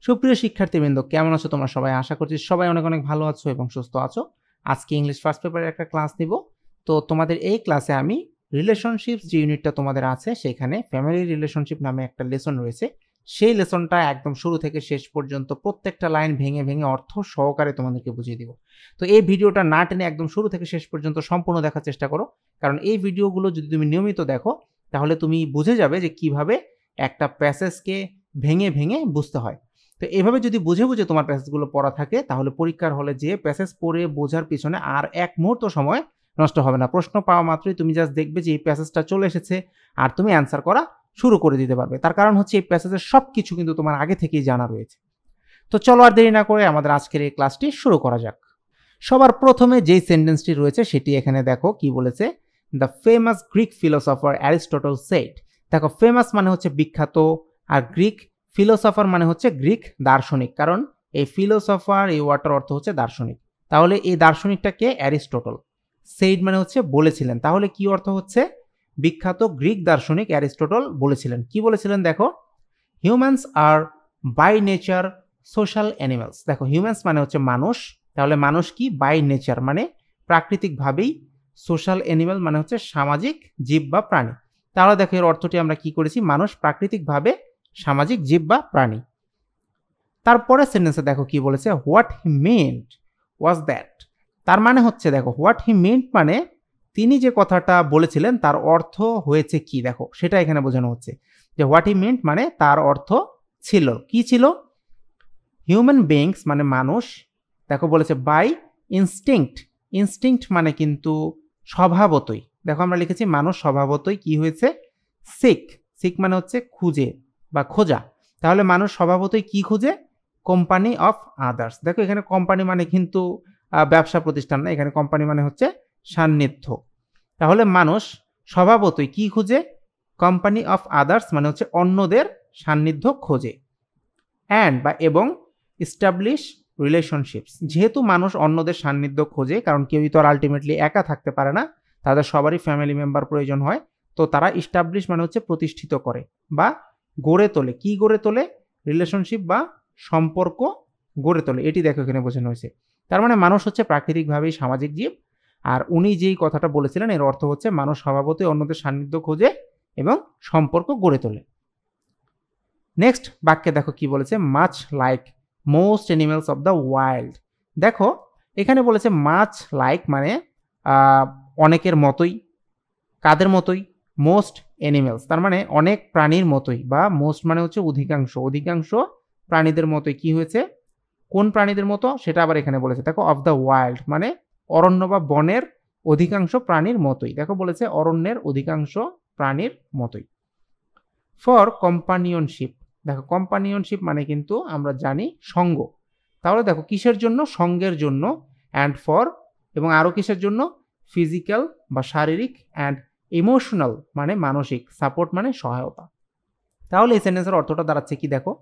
সুপ্রিয় শিক্ষার্থীবৃন্দ, কেমন আছো তোমরা সবাই? আশা করছি সবাই অনেক অনেক ভালো আছো এবং সুস্থ আছো। আজকে ইংলিশ ফার্স্ট পেপারের একটা ক্লাস নিব। তো তোমাদের এই ক্লাসে আমি রিলেশনশিপস যে ইউনিটটা তোমাদের আছে সেখানে ফ্যামিলি রিলেশনশিপ নামে একটা লেসন রয়েছে। সেই লেসনটা একদম শুরু থেকে শেষ পর্যন্ত প্রত্যেকটা লাইন ভেঙে ভেঙে অর্থ সহকারে তোমাদেরকে বুঝিয়ে দিব। তো এই ভিডিওটা না টেনে একদম শুরু থেকে শেষ পর্যন্ত সম্পূর্ণ দেখার চেষ্টা করো, কারণ এই ভিডিওগুলো যদি তুমি নিয়মিত দেখো তাহলে তুমি বুঝে যাবে যে কিভাবে একটা প্যাসেজকে ভেঙে ভেঙে বুঝতে হয়। তো এভাবে যদি বুঝে বুঝে তোমার প্যাসেজগুলো পড়া থাকে তাহলে পরীক্ষার হলে যে প্যাসেজ পড়ে বোঝার পিছনে আর এক মুহূর্ত সময় নষ্ট হবে না। প্রশ্ন পাওয়া মাত্রই তুমি জাস্ট দেখবে যে এই প্যাসেজটা চলে এসেছে আর তুমি অ্যান্সার করা শুরু করে দিতে পারবে। তার কারণ হচ্ছে এই প্যাসেজের সব কিছু কিন্তু তোমার আগে থেকেই জানা রয়েছে। তো চলো আর দেরি না করে আমাদের আজকের এই ক্লাসটি শুরু করা যাক। সবার প্রথমে যেই সেন্টেন্সটি রয়েছে সেটি এখানে দেখো কি বলেছে। The famous Greek philosopher Aristotle said. দেখো, ফেমাস মানে হচ্ছে বিখ্যাত, আর গ্রিক ফিলোসফার মানে হচ্ছে গ্রিক দার্শনিক। কারণ এই ফিলোসফার এই ওয়ার্ডটার অর্থ হচ্ছে দার্শনিক। তাহলে এই দার্শনিকটা কে? অ্যারিস্টটল। সেইড মানে হচ্ছে বলেছিলেন। তাহলে কি অর্থ হচ্ছে? বিখ্যাত গ্রিক দার্শনিক অ্যারিস্টটল বলেছিলেন। কি বলেছিলেন দেখো, humans are by nature social animals. দেখো, হিউম্যানস মানে হচ্ছে মানুষ, তাহলে মানুষ কি? বাই নেচার মানে প্রাকৃতিকভাবেই, সোশ্যাল অ্যানিমাল মানে হচ্ছে সামাজিক জীব বা প্রাণী। তাহলে দেখো এর অর্থটি আমরা কি করেছি? মানুষ প্রাকৃতিকভাবে সামাজিক জীব বা প্রাণী। তারপরে সেন্টেন্সে দেখো কি বলেছে, what he meant was that. তার মানে হচ্ছে দেখো, হোয়াট হি মেন্ট মানে তিনি যে কথাটা বলেছিলেন তার অর্থ হয়েছে কি। দেখো সেটা এখানে বোঝানো হচ্ছে যে হোয়াট হি মেন্ট মানে তার অর্থ ছিল কি ছিল? হিউম্যান বিংস মানে মানুষ, দেখো বলেছে বাই ইনস্টিংক্ট। ইনস্টিংক্ট মানে কিন্তু স্বভাবতই। দেখো আমরা লিখেছি মানুষ স্বভাবতই কি হয়েছে? সিক। সিক মানে হচ্ছে খুঁজে বা খোঁজা। তাহলে মানুষ স্বভাবতই কি খুঁজে? Company of others. দেখো এখানে কোম্পানি মানে কিন্তু ব্যবসা প্রতিষ্ঠান না, এখানে কোম্পানি মানে হচ্ছে সান্নিধ্য। তাহলে মানুষ স্বভাবতই কি খুঁজে? কোম্পানি অফ আদার্স মানে হচ্ছে অন্যদের সান্নিধ্য খোঁজে। অ্যান্ড বা এবং এস্টাবলিশ রিলেশনশিপস। যেহেতু মানুষ অন্যদের সান্নিধ্য খোঁজে, কারণ কেউই তো আর আলটিমেটলি একা থাকতে পারে না, তাদের সবারই ফ্যামিলি মেম্বার প্রয়োজন হয়। তো তারা এস্টাবলিশ মানে হচ্ছে প্রতিষ্ঠিত করে বা গড়ে তোলে। কি গড়ে তোলে? রিলেশনশিপ বা সম্পর্ক গড়ে তোলে। এটি দেখো এখানে বোঝানো হয়েছে। তার মানে মানুষ হচ্ছে প্রাকৃতিকভাবেই সামাজিক জীব। আর উনি যেই কথাটা বলেছিলেন এর অর্থ হচ্ছে মানুষ স্বভাবতই অন্যদের সান্নিধ্য খোঁজে এবং সম্পর্ক গড়ে তোলে। নেক্সট বাক্যে দেখো কি বলেছে, much like most animals of the wild. দেখো এখানে বলেছে মাচ লাইক মানে অনেকের মতোই। কাদের মতোই? মোস্ট অ্যানিমেলস, তার মানে অনেক প্রাণীর মতোই, বা মোস্ট মানে হচ্ছে অধিকাংশ, অধিকাংশ প্রাণীদের মতোই কি হয়েছে? কোন প্রাণীদের মতো সেটা আবার এখানে বলেছে। দেখো অফ দ্য ওয়াইল্ড মানে অরণ্য বা বনের অধিকাংশ প্রাণীর মতোই। দেখো বলেছে অরণ্যের অধিকাংশ প্রাণীর মতোই। ফর কম্পানিয়নশিপ। দেখো কম্পানিয়নশিপ মানে কিন্তু আমরা জানি সঙ্গ। তাহলে দেখো কিসের জন্য? সঙ্গের জন্য। অ্যান্ড ফর এবং আরও কিসের জন্য? ফিজিক্যাল বা শারীরিক, অ্যান্ড ইমোশনাল মানে মানসিক, সাপোর্ট মানে সহায়তা। তাহলে এই সেন্টেন্সের অর্থটা দাঁড়াচ্ছে কি দেখো,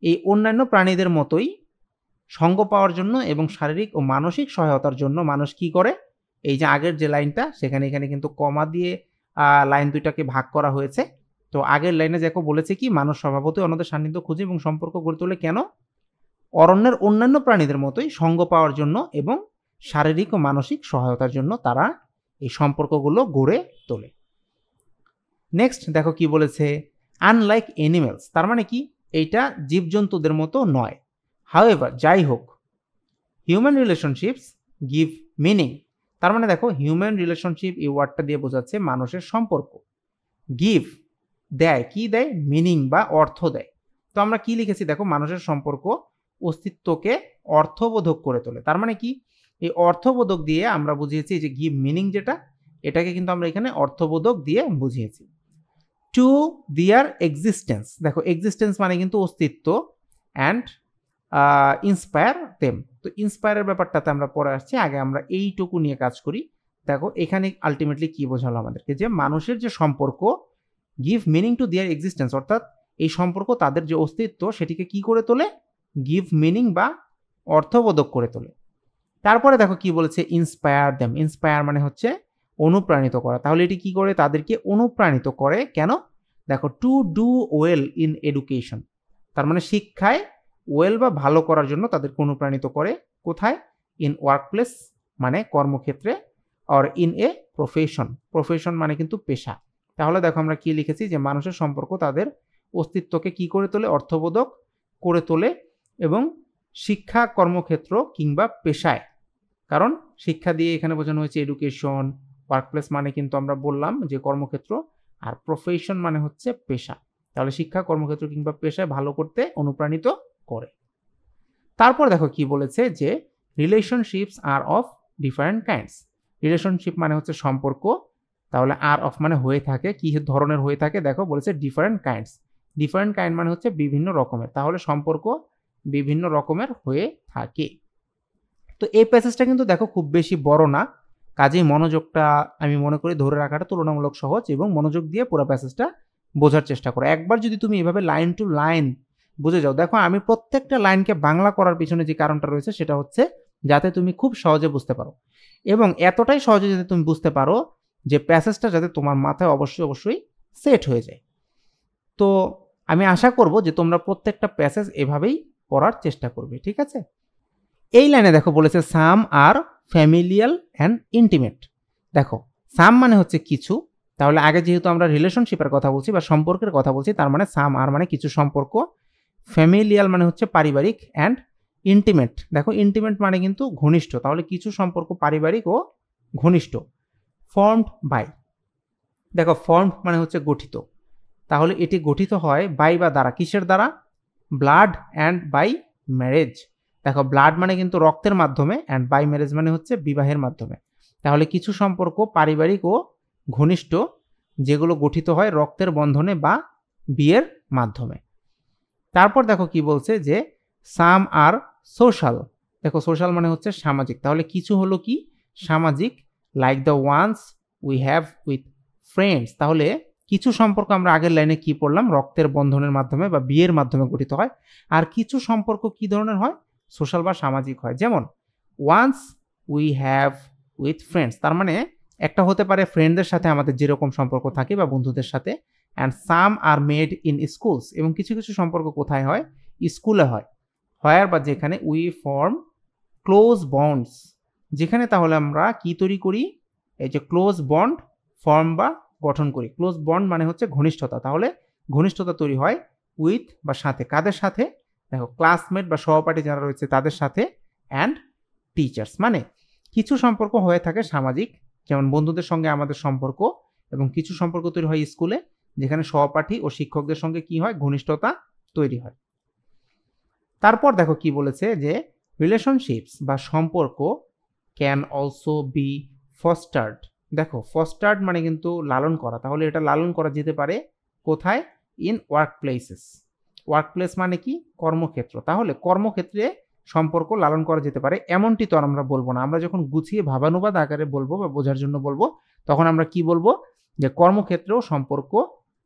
এই অন্যান্য প্রাণীদের মতোই সঙ্গ পাওয়ার জন্য এবং শারীরিক ও মানসিক সহায়তার জন্য মানুষ কি করে? এই যে আগের যে লাইনটা সেখানে এখানে কিন্তু কমা দিয়ে লাইন দুইটাকে ভাগ করা হয়েছে। তো আগের লাইনে দেখো বলেছে কি, মানুষ স্বভাবতই অন্যদের সান্নিধ্য খুঁজে এবং সম্পর্ক গড়ে তোলে। কেন? অরণ্যের অন্যান্য প্রাণীদের মতোই সঙ্গ পাওয়ার জন্য এবং শারীরিক ও মানসিক সহায়তার জন্য তারা এই সম্পর্কগুলো গড়ে তোলে। নেক্সট দেখো কি বলেছে, আনলাইক অ্যানিমেলস। তার মানে কি? এইটা জীবজন্তুদের মতো নয়। হাউএভার যাই হোক, হিউম্যান রিলেশনশিপস গিভ মিনিং। তার মানে দেখো হিউম্যান রিলেশনশিপ এই ওয়ার্ডটা দিয়ে বোঝাচ্ছে মানুষের সম্পর্ক। গিভ দেয়, কি দেয়? মিনিং বা অর্থ দেয়। তো আমরা কি লিখেছি দেখো, মানুষের সম্পর্ক অস্তিত্বকে অর্থবোধক করে তোলে। তার মানে কি? এই অর্থবোধক দিয়ে আমরা বুঝিয়েছি যে গিভ মিনিং যেটা, এটাকে কিন্তু আমরা এখানে অর্থবোধক দিয়ে বুঝিয়েছি। টু দিয়ার এক্সিস্টেন্স। দেখো এক্সিস্টেন্স মানে কিন্তু অস্তিত্ব, অ্যান্ড ইন্সপায়ার দেম। তো ইন্সপায়ারের ব্যাপারটাতে আমরা পরে আসছি, আগে আমরা এইটুকু নিয়ে কাজ করি। দেখো এখানে আলটিমেটলি কি বোঝালো আমাদেরকে, যে মানুষের যে সম্পর্ক give meaning to their existence, অর্থাৎ এই সম্পর্ক তাদের যে অস্তিত্ব সেটিকে কি করে তোলে? গিভ মিনিং বা অর্থবোধক করে তোলে। তারপরে দেখো কি বলেছে, ইন্সপায়ার দেম। ইন্সপায়ার মানে হচ্ছে অনুপ্রাণিত করা। তাহলে এটি কি করে? তাদেরকে অনুপ্রাণিত করে। কেন? দেখো to do well in education, তার মানে শিক্ষায় ওয়েল বা ভালো করার জন্য তাদেরকে অনুপ্রাণিত করে। কোথায়? ইন ওয়ার্কপ্লেস মানে কর্মক্ষেত্রে, or in a profession, profession মানে কিন্তু পেশা। তাহলে দেখো আমরা কি লিখেছি যে মানুষের সম্পর্ক তাদের অস্তিত্বকে কি করে তোলে? অর্থবোধক করে তোলে এবং শিক্ষা, কর্মক্ষেত্র কিংবা পেশায়, কারণ শিক্ষা দিয়ে এখানে বোঝানো হয়েছে এডুকেশন, ওয়ার্কপ্লেস মানে কিন্তু আমরা বললাম যে কর্মক্ষেত্র, আর প্রফেশন মানে হচ্ছে পেশা। তাহলে শিক্ষা, কর্মক্ষেত্র কিংবা পেশায় ভালো করতে অনুপ্রাণিত করে। তারপর দেখো কি বলেছে যে relationships are of different kinds. Relationship মানে হচ্ছে সম্পর্ক, তাহলে আর অফ মানে হয়ে থাকে, কি ধরনের হয়ে থাকে? দেখো বলেছে ডিফারেন্ট কাইন্ডস। ডিফারেন্ট কাইন্ড মানে হচ্ছে বিভিন্ন রকমের, তাহলে সম্পর্ক বিভিন্ন রকমের হয়ে থাকে। তো এই প্যাসেজটা কিন্তু দেখো খুব বেশি বড় না, কাজেই মনোযোগটা আমি মনে করি ধরে রাখাটা তুলনামূলক সহজ, এবং মনোযোগ দিয়ে পুরো প্যাসেজটা বোঝার চেষ্টা করো। একবার যদি তুমি এভাবে লাইন টু লাইন বুঝে যাও, দেখো আমি প্রত্যেকটা লাইনকে বাংলা করার পিছনে যে কারণটা রয়েছে সেটা হচ্ছে যাতে তুমি খুব সহজে বুঝতে পারো, এবং এতটাই সহজে যাতে তুমি বুঝতে পারো যে প্যাসেজটা যাতে তোমার মাথায় অবশ্যই সেট হয়ে যায়। তো আমি আশা করব যে তোমরা প্রত্যেকটা প্যাসেজ এভাবেই পড়ার চেষ্টা করবে, ঠিক আছে? এই লাইনে দেখো বলেছে সাম আর ফ্যামিলিয়াল অ্যান্ড ইন্টিমেট। দেখো সাম মানে হচ্ছে কিছু, তাহলে আগে যেহেতু আমরা রিলেশনশিপের কথা বলছি বা সম্পর্কের কথা বলছি, তার মানে সাম আর মানে কিছু সম্পর্ক, ফ্যামিলিয়াল মানে হচ্ছে পারিবারিক, অ্যান্ড ইন্টিমেট, দেখো ইন্টিমেট মানে কিন্তু ঘনিষ্ঠ, তাহলে কিছু সম্পর্ক পারিবারিক ও ঘনিষ্ঠ। ফর্মড বাই, দেখো ফর্মড মানে হচ্ছে গঠিত, তাহলে এটি গঠিত হয় বাই বা দ্বারা, কিসের দ্বারা? Blood and by marriage. দেখো ব্লাড মানে কিন্তু রক্তের মাধ্যমে, অ্যান্ড বাই ম্যারেজ মানে হচ্ছে বিবাহের মাধ্যমে। তাহলে কিছু সম্পর্ক পারিবারিক ও ঘনিষ্ঠ যেগুলো গঠিত হয় রক্তের বন্ধনে বা বিয়ের মাধ্যমে। তারপর দেখো কি বলছে যে সাম আর সোশ্যাল। দেখো সোশ্যাল মানে হচ্ছে সামাজিক, তাহলে কিছু হলো কি সামাজিক, like the ones we have with friends. তাহলে কিছু সম্পর্ক আমরা আগের লাইনে কি পড়লাম? রক্তের বন্ধনের মাধ্যমে বা বিয়ের মাধ্যমে গঠিত হয়। আর কিছু সম্পর্ক কি ধরনের হয়? সোশ্যাল বা সামাজিক হয়। যেমন ones we have with friends, তার মানে একটা হতে পারে ফ্রেন্ডদের সাথে আমাদের যেরকম সম্পর্ক থাকে বা বন্ধুদের সাথে, and some are made in schools, এবং কিছু কিছু সম্পর্ক কোথায় হয়? স্কুলে হয়। হোয়ার বা যেখানে উই ফর্ম ক্লোজ বন্ডস, যেখানে তাহলে আমরা কি তৈরি করি? এই যে ক্লোজ বন্ড ফর্ম বা গঠন করি। ক্লোজ বন্ড মানে হচ্ছে ঘনিষ্ঠতা, তাহলে ঘনিষ্ঠতা তৈরি হয় উইথ বা সাথে, কাদের সাথে? দেখো ক্লাসমেট বা সহপাঠী যারা রয়েছে তাদের সাথে, অ্যান্ড টিচার্স, মানে কিছু সম্পর্ক হয়ে থাকে সামাজিক, যেমন বন্ধুদের সঙ্গে আমাদের সম্পর্ক, এবং কিছু সম্পর্ক তৈরি হয় স্কুলে, যেখানে সহপাঠী ও শিক্ষকদের সঙ্গে কি হয়? ঘনিষ্ঠতা তৈরি হয়। তারপর দেখো কি বলেছে যে রিলেশনশিপস বা সম্পর্ক ক্যান অলসো বি ফস্টার্ড। দেখো ফস্টার্ড মানে কিন্তু লালন করা, তাহলে এটা লালন করা যেতে পারে কোথায়? In work places. Work place মানে কি? কর্মক্ষেত্র, তাহলে কর্মক্ষেত্রে সম্পর্ক লালন করা যেতে পারে, এমনটি তো আর আমরা বলবো না। আমরা যখন গুছিয়ে ভাবানুবাদ আকারে বলবো বা বোঝার জন্য বলবো, তখন আমরা কি বলবো? যে কর্মক্ষেত্রেও সম্পর্ক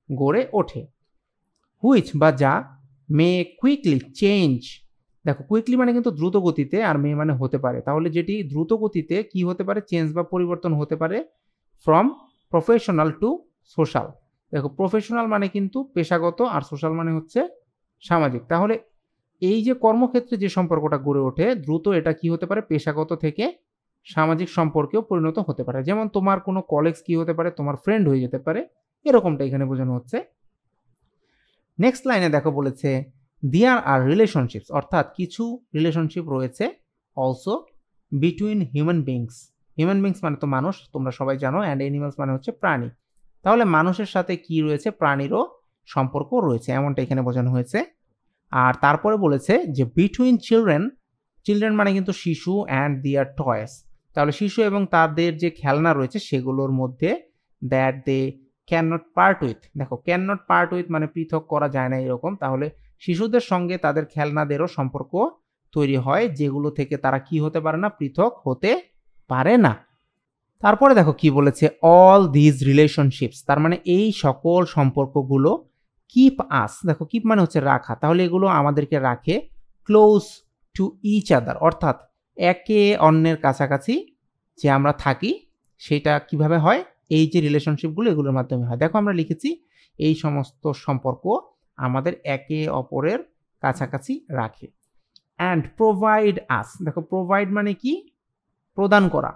গড়ে ওঠে। হুইচ বা যা মে কুইকলি চেঞ্জ। দেখো কুইকলি মানে কিন্তু দ্রুত গতিতে, আর মে মানে হতে পারে, তাহলে যেটি দ্রুত গতিতে কি হতে পারে? চেঞ্জ বা পরিবর্তন হতে পারে ফ্রম প্রফেশনাল টু সোশ্যাল। দেখো প্রফেশনাল মানে কিন্তু পেশাগত, আর সোশ্যাল মানে হচ্ছে সামাজিক। তাহলে এই যে কর্মক্ষেত্রে যে সম্পর্কটা গড়ে ওঠে দ্রুত, এটা কি হতে পারে? পেশাগত থেকে সামাজিক সম্পর্কেও পরিণত হতে পারে। যেমন তোমার কোনো কলিগস কি হতে পারে? তোমার ফ্রেন্ড হয়ে যেতে পারে, এরকমটা এখানে বোঝানো হচ্ছে। নেক্সট লাইনে দেখো বলেছে দেয়ার আর রিলেশনশিপস, অর্থাৎ কিছু রিলেশনশিপ রয়েছে also between human beings. Human beings মানে তো মানুষ, তোমরা সবাই জানো, অ্যান্ড অ্যানিমালস মানে হচ্ছে প্রাণী। তাহলে মানুষের সাথে কি রয়েছে? প্রাণীরও সম্পর্ক রয়েছে, এমনটা এখানে বোঝানো হয়েছে। আর তারপরে বলেছে যে বিটুইন চিলড্রেন, চিলড্রেন মানে কিন্তু শিশু, অ্যান্ড দেয়ার টয়েস, তাহলে শিশু এবং তাদের যে খেলনা রয়েছে সেগুলোর মধ্যে, that they can not part with. দেখো ক্যান নট পার্ট উইথ মানে পৃথক করা যায় না এরকম, তাহলে শিশুদের সঙ্গে তাদের খেলনাদেরও সম্পর্ক তৈরি হয়, যেগুলো থেকে তারা কি হতে পারে না? পৃথক হতে পারে না। তারপরে দেখো কি বলেছে অল দিজ রিলেশনশিপস, তার মানে এই সকল সম্পর্কগুলো কিপ আস। দেখো কিপ মানে হচ্ছে রাখা, তাহলে এগুলো আমাদেরকে রাখে ক্লোজ টু ইচ আদার, অর্থাৎ একে অন্যের কাছাকাছি যে আমরা থাকি সেটা কিভাবে হয়? এই যে রিলেশনশিপগুলো এগুলোর মাধ্যমে হয়। দেখো আমরা লিখেছি এই সমস্ত সম্পর্ক আমাদের একে অপরের কাছাকাছি রাখে। অ্যান্ড প্রোভাইড আস, দেখো প্রোভাইড মানে কি, প্রদান করা।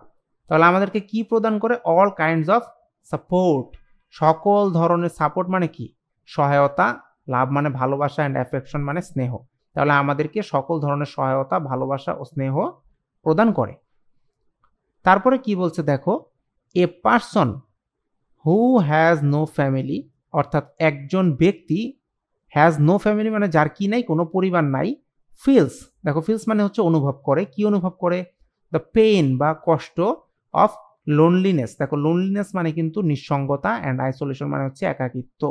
তাহলে আমাদেরকে কি প্রদান করে, অল কাইন্ডস অফ সাপোর্ট, সকল ধরনের সাপোর্ট মানে কি, সহায়তা, লাভ মানে ভালোবাসা, অ্যান্ড অ্যাফেকশন মানে স্নেহ। তাহলে আমাদেরকে সকল ধরনের সহায়তা, ভালোবাসা ও স্নেহ প্রদান করে। তারপরে কি বলছে দেখো, a person who has no family, অর্থাৎ একজন ব্যক্তি, হ্যাজ নো ফ্যামিলি মানে যার কি নাই, কোনো পরিবার নাই, ফিলস, দেখো ফিলস মানে হচ্ছে অনুভব করে, কি অনুভব করে, দ্য পেইন বা কষ্ট অফ লোনলিনেস, দেখো লোনলিনেস মানে কিন্তু নিঃসঙ্গতা, অ্যান্ড আইসোলেশন মানে হচ্ছে একাকিত্ব।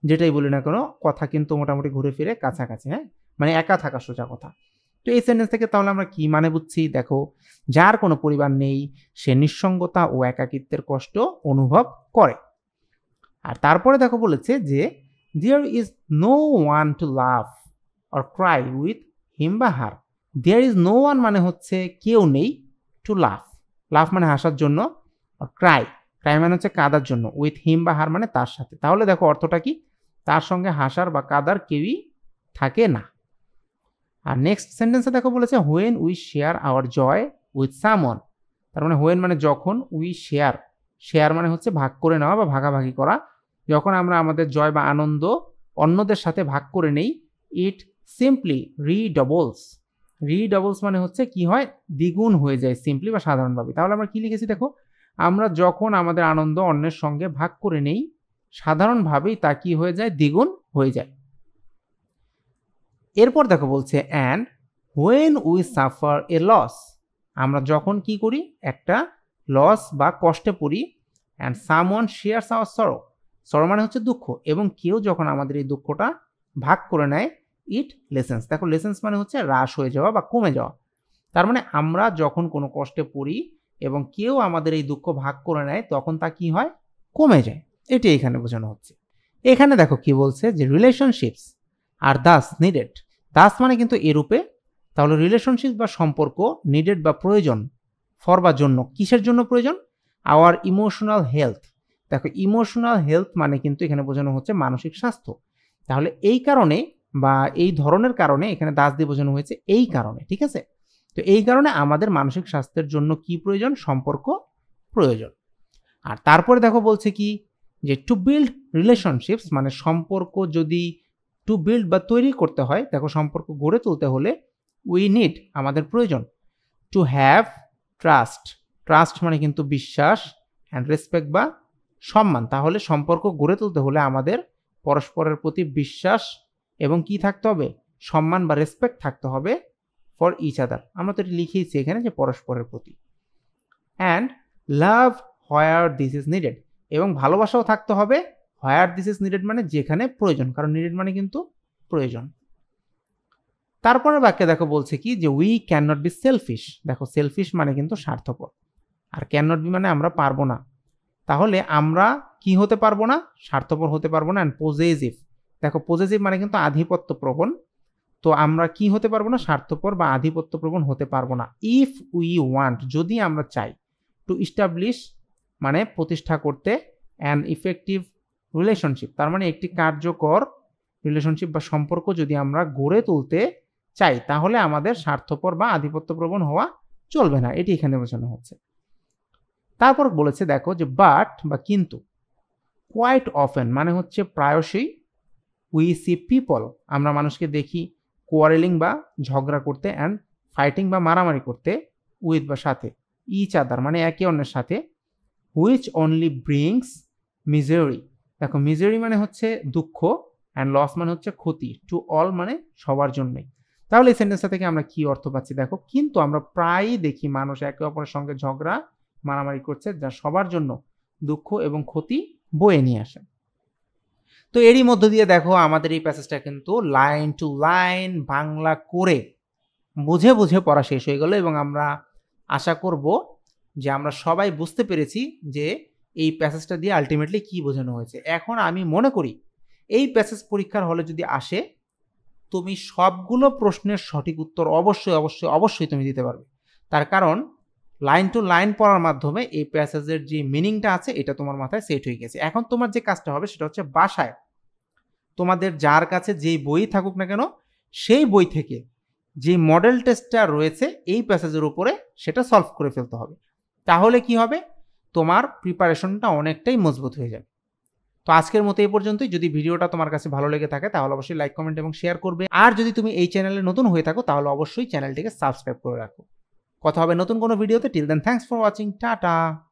যেটাই বলি না কেন, কথা কিন্তু মোটামুটি ঘুরে ফিরে কাছাকাছি, হ্যাঁ, মানে একা থাকা সোজা কথা। তো এই সেন্টেন্স থেকে তাহলে আমরা কি মানে বুঝছি, দেখো যার কোনো পরিবার নেই সে নিঃসঙ্গতা ও একাকিত্বের কষ্ট অনুভব করে। আর তারপরে দেখো বলেছে যে there is no one to love or cry with him বা হার। দেয়ার ইজ নো ওয়ান মানে হচ্ছে কেউ নেই, টু লাভ, লাভ মানে হাসার জন্য, আর ক্রাই, ক্রাই মানে হচ্ছে কাদার জন্য, উইথ হিম বা হার মানে তার সাথে। তাহলে দেখো অর্থটা কি, তার সঙ্গে হাসার বা কাদার কেউই থাকে না। আর নেক্সট সেন্টেন্সে দেখো বলেছে when we share our joy with someone, তার মানে হোয়েন মানে যখন, উই শেয়ার, শেয়ার মানে হচ্ছে ভাগ করে নেওয়া বা ভাগাভাগি করা, যখন আমরা আমাদের জয় বা আনন্দ অন্যদের সাথে ভাগ করে নেই, ইট সিম্পলি রিডবলস, রিডবলস মানে হচ্ছে কি হয়, দ্বিগুণ হয়ে যায় সিম্পলি বা সাধারণভাবে। তাহলে আমরা কি লিখেছি দেখো, আমরা যখন আমাদের আনন্দ অন্যের সঙ্গে ভাগ করে নেই সাধারণভাবেই তা কি হয়ে যায়, দ্বিগুণ হয়ে যায়। এরপর দেখো বলছে and when we suffer a loss, আমরা যখন কি করি, একটা লস বা কষ্টে পড়ি, অ্যান্ড সামওয়ান শেয়ারস আওয়ার সরো, সরো মানে হচ্ছে দুঃখ, এবং কেউ যখন আমাদের এই দুঃখটা ভাগ করে নেয়, ইট লেসেন্স, দেখো লেসেন্স মানে হচ্ছে হ্রাস হয়ে যাওয়া বা কমে যাওয়া। তার মানে আমরা যখন কোনো কষ্টে পড়ি এবং কেউ আমাদের এই দুঃখ ভাগ করে নেয় তখন তা কি হয়, কমে যায়। এটি এখানে বোঝানো হচ্ছে। এখানে দেখো কি বলছে যে রিলেশনশিপস আর দাস নিডেড, দাস মানে কিন্তু এরূপে, তাহলে রিলেশনশিপ বা সম্পর্ক, নিডেড বা প্রয়োজন, ফর বা জন্য, কিসের জন্য প্রয়োজন, আওয়ার ইমোশনাল হেলথ, দেখো ইমোশনাল হেলথ মানে কিন্তু এখানে বোঝানো হচ্ছে মানসিক স্বাস্থ্য। তাহলে এই কারণে বা এই ধরনের কারণে, এখানে দাস দিয়ে বোঝানো হয়েছে এই কারণে, ঠিক আছে। তো এই কারণে আমাদের মানসিক স্বাস্থ্যের জন্য কি প্রয়োজন, সম্পর্ক প্রয়োজন। আর তারপরে দেখো বলছে কি যে টু বিল্ড রিলেশনশিপস মানে সম্পর্ক যদি টু বিল্ড বা তৈরি করতে হয়, দেখো সম্পর্ক গড়ে তুলতে হলে উই নিড আমাদের প্রয়োজন, টু হ্যাভ ট্রাস্ট, ট্রাস্ট মানে কিন্তু বিশ্বাস, অ্যান্ড রেসপেক্ট বা সম্মান। তাহলে সম্পর্ক গড়ে তুলতে হলে আমাদের পরস্পরের প্রতি বিশ্বাস এবং কি থাকতে হবে, সম্মান বা রেসপেক্ট থাকতে হবে ফর ইচ আদার, আমরা তো এটি লিখেইছি এখানে যে পরস্পরের প্রতি। And love where this is needed, এবং ভালোবাসাও থাকতে হবে, হোয়ার দিস ইজ নিডেড মানে যেখানে প্রয়োজন, কারণ নিডেড মানে কিন্তু প্রয়োজন। তারপরে বাক্যে দেখো বলছে কি যে we can not be shellfish, দেখো সেলফিশ মানে কিন্তু স্বার্থপর, আর ক্যান নট বি মানে আমরা পারবো না। তাহলে আমরা কি হতে পারবো না, স্বার্থপর হতে পারবো না। অ্যান্ড পজেসিভ, দেখো পজেসিভ মানে কিন্তু আধিপত্য প্রবণ, তো আমরা কি হতে পারবো না, স্বার্থপর বা আধিপত্য প্রবণ হতে পারবো না। ইফ উই ওয়ান্ট, যদি আমরা চাই, টু ইস্টাবলিশ মানে প্রতিষ্ঠা করতে, অ্যান ইফেক্টিভ রিলেশনশিপ তার মানে একটি কার্যকর রিলেশনশিপ বা সম্পর্ক যদি আমরা গড়ে তুলতে চাই, তাহলে আমাদের স্বার্থপর বা আধিপত্য প্রবণ হওয়া চলবে না, এটি এখানে বোঝানো হচ্ছে। তারপর বলেছে দেখো যে বাট বা কিন্তু, কোয়াইট অফেন মানে হচ্ছে প্রায়শই, উই সি পিপল আমরা মানুষকে দেখি, কোয়ারেলিং বা ঝগড়া করতে, অ্যান্ড ফাইটিং বা মারামারি করতে, উইথ বা সাথে, ইচ আদার মানে একে অন্যের সাথে, হুইচ অনলি ব্রিংস মিজারি, দেখো মিজারি মানে হচ্ছে দুঃখ, অ্যান্ড লস মানে হচ্ছে ক্ষতি, টু অল মানে সবার জন্যই। তাহলে এই সেন্টেন্সটা থেকে আমরা কি অর্থ পাচ্ছি দেখো, কিন্তু আমরা প্রায়ই দেখি মানুষ একে অপরের সঙ্গে ঝগড়া মারামারি করছে, যা সবার জন্য দুঃখ এবং ক্ষতি বয়ে নিয়ে আসে। তো এরই মধ্য দিয়ে দেখো আমাদের এই প্যাসেজটা কিন্তু লাইন টু লাইন বাংলা করে বুঝে বুঝে পড়া শেষ হয়ে গেল, এবং আমরা আশা করব যে আমরা সবাই বুঝতে পেরেছি যে এই প্যাসেজটা দিয়ে আলটিমেটলি কি বোঝানো হয়েছে। এখন আমি মনে করি এই প্যাসেজ পরীক্ষার হলে যদি আসে, তুমি সবগুলো প্রশ্নের সঠিক উত্তর অবশ্যই অবশ্যই অবশ্যই তুমি দিতে পারবে। তার কারণ লাইন টু লাইন পড়ার মাধ্যমে এই প্যাসেজের যে মিনিংটা আছে এটা তোমার মাথায় সেট হয়ে গেছে। এখন তোমার যে কাজটা হবে সেটা হচ্ছে বাসায় তোমাদের যার কাছে যেই বই থাকুক না কেন সেই বই থেকে যে মডেল টেস্টটা রয়েছে এই প্যাসেজের উপরে সেটা সলভ করে ফেলতে হবে। তাহলে কি হবে, তোমার প্রিপারেশনটা অনেকটাই মজবুত হয়ে যাবে। তো আজকের মতো এই পর্যন্তই। যদি ভিডিওটা তোমার কাছে ভালো লেগে থাকে তাহলে অবশ্যই লাইক, কমেন্ট এবং শেয়ার করবে। আর যদি তুমি এই চ্যানেলে নতুন হয়ে থাকো তাহলে অবশ্যই চ্যানেলটিকে সাবস্ক্রাইব করে রাখো। কথা হবে নতুন কোনো ভিডিওতে। Till then thanks for watching. Tata.